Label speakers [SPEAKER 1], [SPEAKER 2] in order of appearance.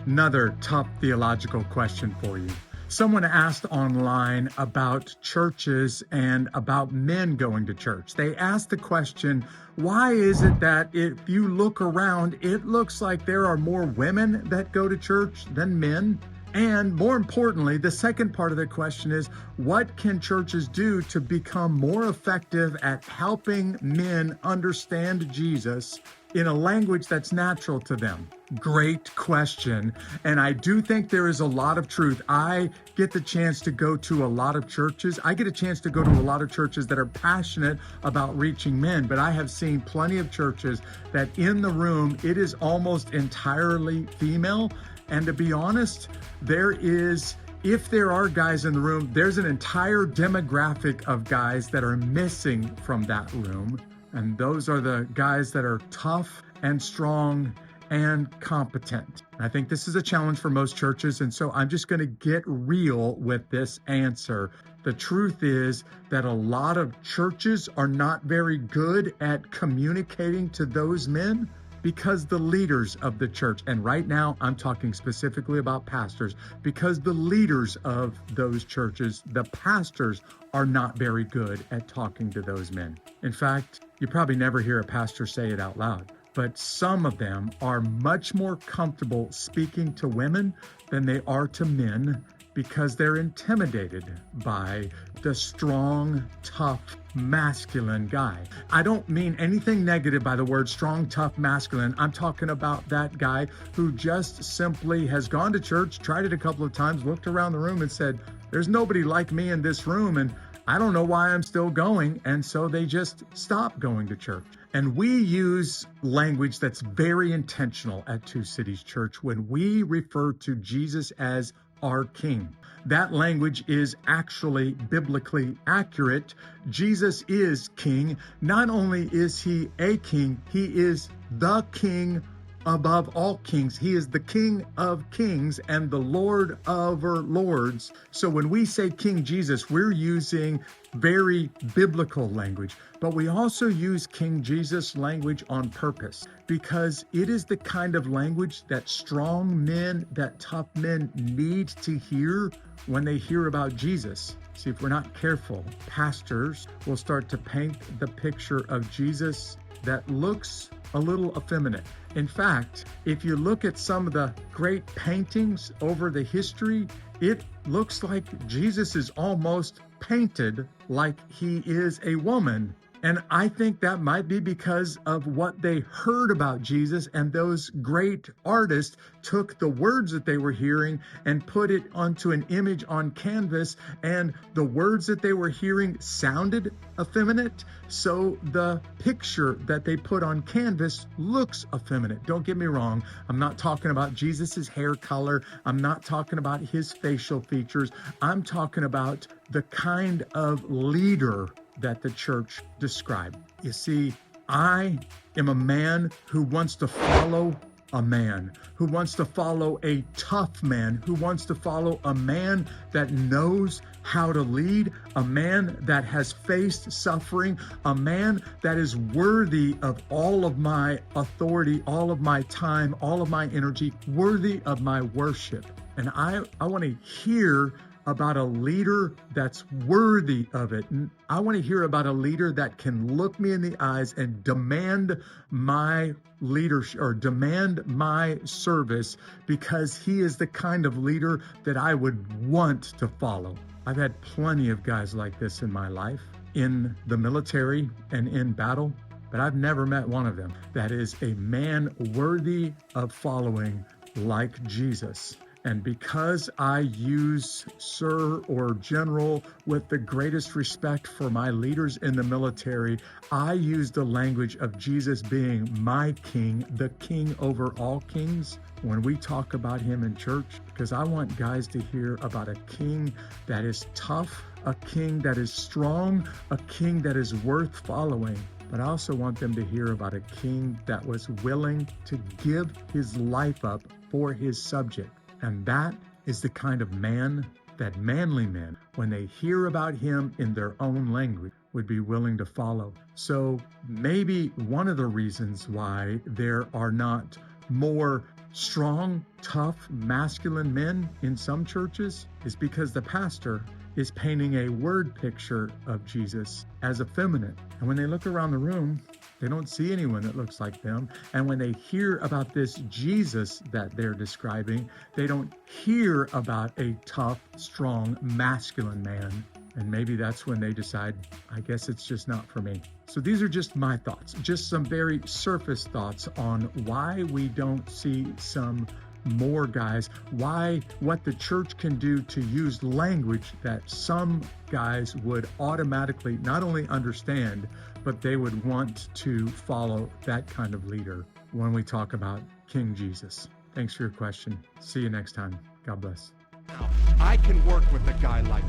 [SPEAKER 1] Another tough theological question for you. Someone asked online about churches and about men going to church. They asked the question, why is it that if you look around, it looks like there are more women that go to church than men? And more importantly, the second part of the question is, what can churches do to become more effective at helping men understand Jesus in a language that's natural to them? Great question. And I do think there is a lot of truth. I get the chance to go to a lot of churches. I get a chance to go to a lot of churches that are passionate about reaching men, but I have seen plenty of churches that in the room, it is almost entirely female. And to be honest, if there are guys in the room, there's an entire demographic of guys that are missing from that room. And those are the guys that are tough and strong and competent. I think this is a challenge for most churches. And so I'm just going to get real with this answer. The truth is that a lot of churches are not very good at communicating to those men, because the leaders of the church, and right now I'm talking specifically about pastors, because the leaders of those churches, the pastors, are not very good at talking to those men. In fact, you probably never hear a pastor say it out loud, but some of them are much more comfortable speaking to women than they are to men, because they're intimidated by the strong, tough, masculine guy. I don't mean anything negative by the word strong, tough, masculine. I'm talking about that guy who just simply has gone to church, tried it a couple of times, looked around the room and said, there's nobody like me in this room, and I don't know why I'm still going. And so they just stop going to church. And we use language that's very intentional at Two Cities Church when we refer to Jesus as our King. That language is actually biblically accurate. Jesus is King. Not only is he a king, he is the King above all kings. He is the King of kings and the Lord over lords. So when we say King Jesus, we're using very biblical language, but we also use King Jesus language on purpose, because it is the kind of language that strong men, that tough men need to hear when they hear about Jesus. See, if we're not careful, pastors will start to paint the picture of Jesus that looks a little effeminate. In fact, if you look at some of the great paintings over the history, it looks like Jesus is almost painted like he is a woman. And I think that might be because of what they heard about Jesus, and those great artists took the words that they were hearing and put it onto an image on canvas, and the words that they were hearing sounded effeminate, so the picture that they put on canvas looks effeminate. Don't get me wrong, I'm not talking about Jesus's hair color, I'm not talking about his facial features, I'm talking about the kind of leader that the church described. You see, I am a man who wants to follow a man, who wants to follow a tough man, who wants to follow a man that knows how to lead, a man that has faced suffering, a man that is worthy of all of my authority, all of my time, all of my energy, worthy of my worship. And I want to hear about a leader that's worthy of it. And I want to hear about a leader that can look me in the eyes and demand my leadership or demand my service, because he is the kind of leader that I would want to follow. I've had plenty of guys like this in my life, in the military and in battle, but I've never met one of them that is a man worthy of following like Jesus. And because I use sir or general with the greatest respect for my leaders in the military, I use the language of Jesus being my king, the king over all kings, when we talk about him in church, because I want guys to hear about a king that is tough, a king that is strong, a king that is worth following. But I also want them to hear about a king that was willing to give his life up for his subject. And that is the kind of man that manly men, when they hear about him in their own language, would be willing to follow. So maybe one of the reasons why there are not more strong, tough, masculine men in some churches is because the pastor is painting a word picture of Jesus as effeminate. And when they look around the room, they don't see anyone that looks like them. And when they hear about this Jesus that they're describing, they don't hear about a tough, strong, masculine man. And maybe that's when they decide, I guess it's just not for me. So these are just my thoughts, just some very surface thoughts on why we don't see some more guys, what the church can do to use language that some guys would automatically not only understand, but they would want to follow that kind of leader when we talk about King Jesus. Thanks for your question. See you next time. God bless.
[SPEAKER 2] I can work with a guy like